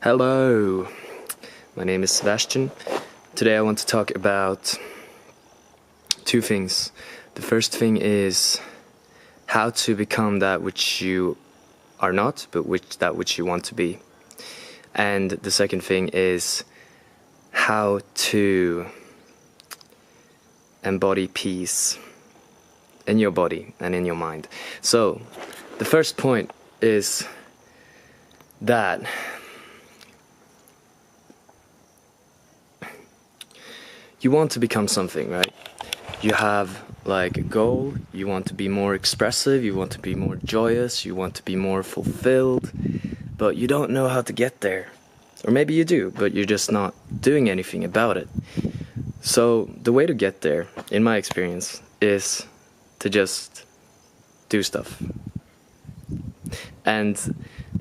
Hello, my name is Sebastian. Today I want to talk about two things. The first thing is how to become that which you are not, but that which you want to be. And the second thing is how to embody peace in your body and in your mind. So, the first point is that you want to become something, right? You have like a goal, you want to be more expressive, you want to be more joyous, you want to be more fulfilled, but you don't know how to get there. Or maybe you do, but you're just not doing anything about it. So the way to get there, in my experience, is to just do stuff. And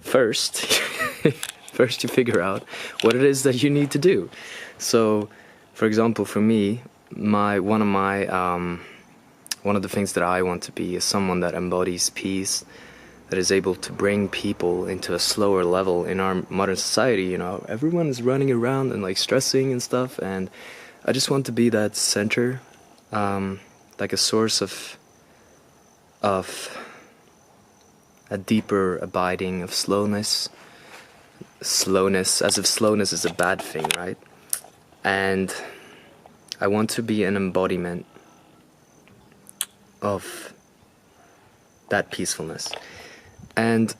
first, first you figure out what it is that you need to do. So, for example, for me, one of the things that I want to be is someone that embodies peace, that is able to bring people into a slower level in our modern society. You know, everyone is running around and like stressing and stuff, and I just want to be that center, like a source of a deeper abiding of slowness, as if slowness is a bad thing, right? And I want to be an embodiment of that peacefulness. And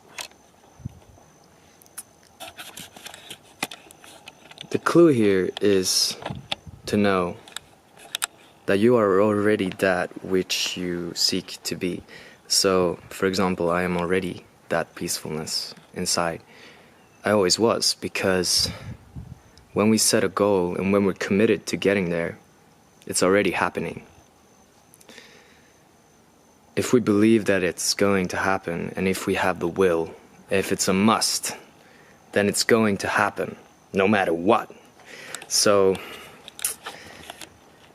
the clue here is to know that you are already that which you seek to be. So, for example, I am already that peacefulness inside. I always was, because when we set a goal and when we're committed to getting there, it's already happening. If we believe that it's going to happen, and if we have the will, if it's a must, then it's going to happen, no matter what. So,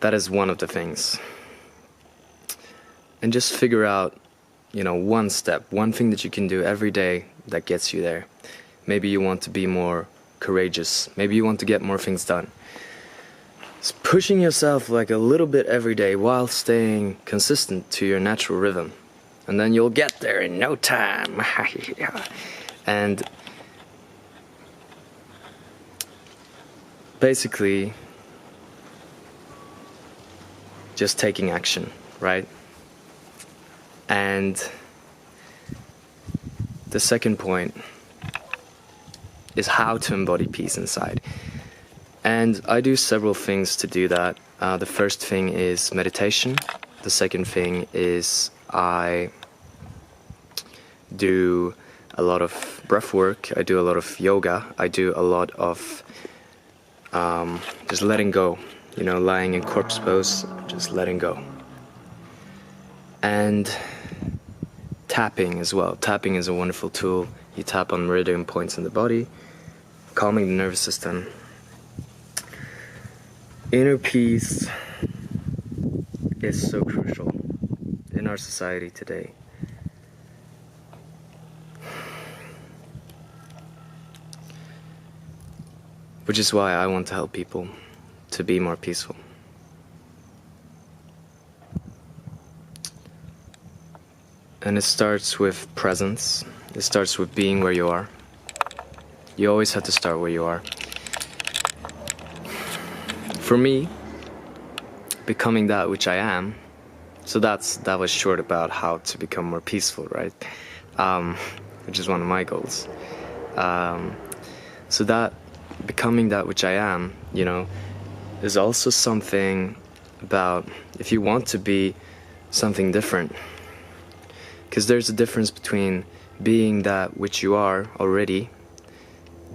that is one of the things. And just figure out, one step, one thing that you can do every day that gets you there. Maybe you want to be more courageous. Maybe you want to get more things done. It's pushing yourself like a little bit every day while staying consistent to your natural rhythm. And then you'll get there in no time. And basically, just taking action, right? And the second point is how to embody peace inside. And I do several things to do that. The first thing is meditation. The second thing is I do a lot of breath work. I do a lot of yoga. I do a lot of just letting go. Lying in corpse pose, just letting go. And tapping as well. Tapping is a wonderful tool. You tap on meridian points in the body, calming the nervous system. Inner peace is so crucial in our society today. Which is why I want to help people to be more peaceful. And it starts with presence. It starts with being where you are. You always have to start where you are. For me, becoming that which I am, so that was short about how to become more peaceful, right? Which is one of my goals. So that becoming that which I am, is also something about if you want to be something different. Because there's a difference between being that which you are already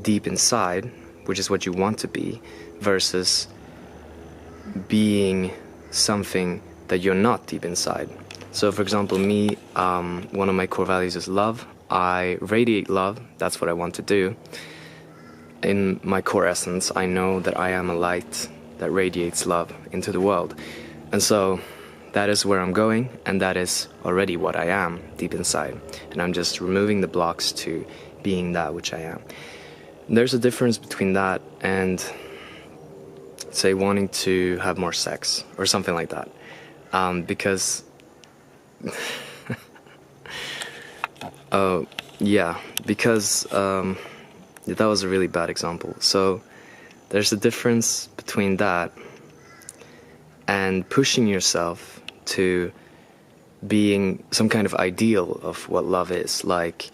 deep inside, which is what you want to be, versus being something that you're not deep inside. So for example, me, one of my core values is love. I radiate love. That's what I want to do. In my core essence, I know that I am a light that radiates love into the world. And so that is where I'm going, and that is already what I am deep inside. And I'm just removing the blocks to being that which I am. there's a difference between that and, say, wanting to have more sex or something like that. Because that was a really bad example. So there's a difference between that and pushing yourself to being some kind of ideal of what love is. Like,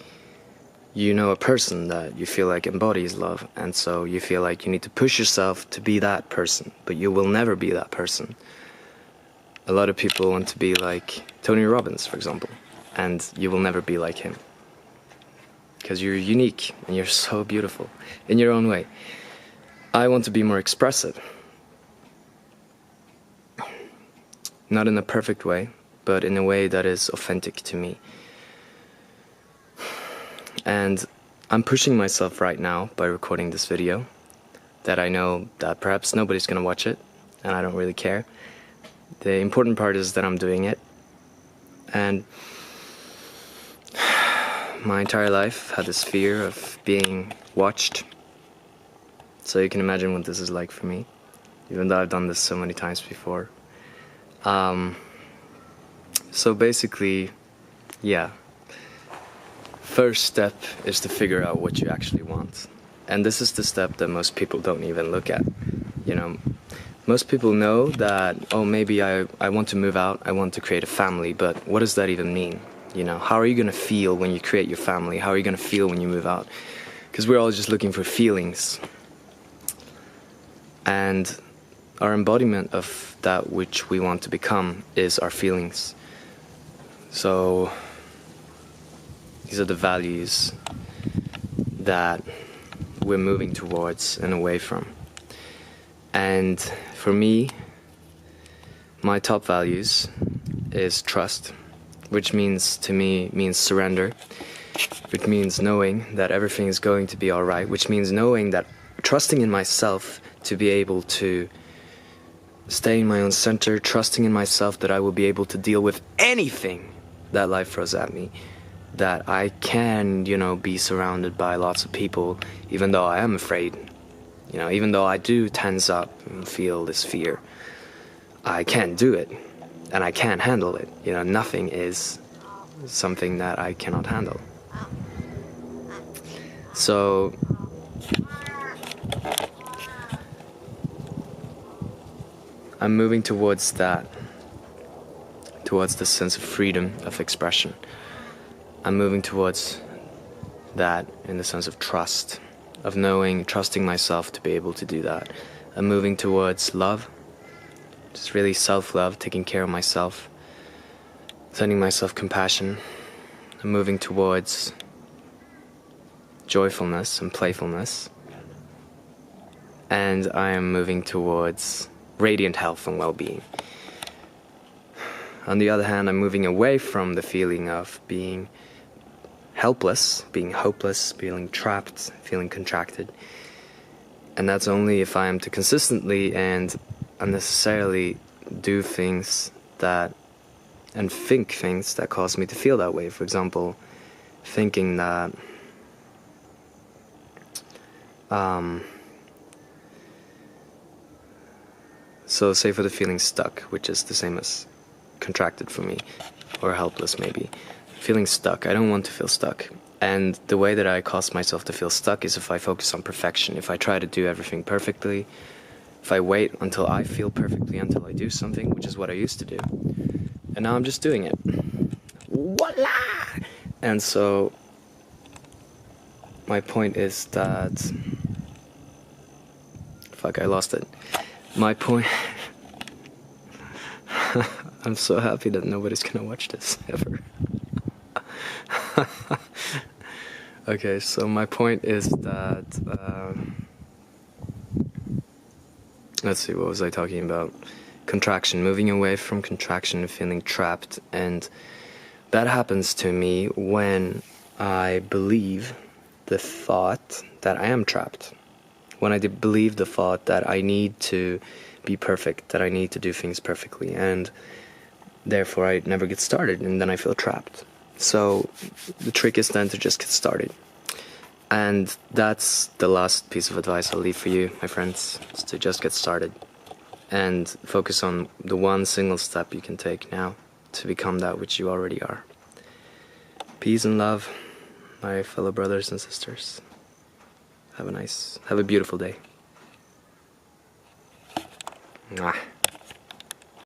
you know, a person that you feel like embodies love, and so you feel like you need to push yourself to be that person, but you will never be that person. A lot of people want to be like Tony Robbins, for example, and you will never be like him. Because you're unique, and you're so beautiful in your own way. I want to be more expressive. Not in a perfect way, but in a way that is authentic to me. And I'm pushing myself right now by recording this video, that I know that perhaps nobody's gonna watch it, and I don't really care. The important part is that I'm doing it. And my entire life had this fear of being watched. So you can imagine what this is like for me, even though I've done this so many times before. So basically, yeah. First step is to figure out what you actually want. And this is the step that most people don't even look at. You know, most people know that, oh, maybe I want to move out, I want to create a family, but what does that even mean? You know, how are you gonna feel when you create your family? How are you gonna feel when you move out? Because we're all just looking for feelings. And our embodiment of that which we want to become is our feelings. So these are the values that we're moving towards and away from. And for me, my top values is trust, which means to me means surrender, which means knowing that everything is going to be all right, which means knowing that trusting in myself to be able to stay in my own center, trusting in myself that I will be able to deal with anything that life throws at me, that I can, you know, be surrounded by lots of people, even though I am afraid, you know, even though I do tense up and feel this fear. I can't do it, and I can't handle it. You know, nothing is something that I cannot handle. So I'm moving towards that, towards the sense of freedom of expression. I'm moving towards that in the sense of trust, of knowing, trusting myself to be able to do that. I'm moving towards love, just really self-love, taking care of myself, sending myself compassion. I'm moving towards joyfulness and playfulness. And I am moving towards radiant health and well-being. On the other hand, I'm moving away from the feeling of being helpless, being hopeless, feeling trapped, feeling contracted. And that's only if I am to consistently and unnecessarily do things that, and think things that cause me to feel that way. For example, thinking that so say for the feeling stuck, which is the same as contracted for me, or helpless maybe. Feeling stuck, I don't want to feel stuck. And the way that I cause myself to feel stuck is if I focus on perfection, if I try to do everything perfectly, if I wait until I feel perfectly until I do something, which is what I used to do. And now I'm just doing it. Voila! And so my point is that... Fuck, I lost it. My point... I'm so happy that nobody's gonna watch this, ever. Okay, so my point is that... let's see, what was I talking about? Contraction, moving away from contraction and feeling trapped. And that happens to me when I believe the thought that I am trapped. When I believe the thought that I need to be perfect, that I need to do things perfectly, and therefore I never get started, and then I feel trapped. So the trick is then to just get started. And that's the last piece of advice I'll leave for you, my friends, is to just get started and focus on the one single step you can take now to become that which you already are. Peace and love, my fellow brothers and sisters. Have a beautiful day. Mwah.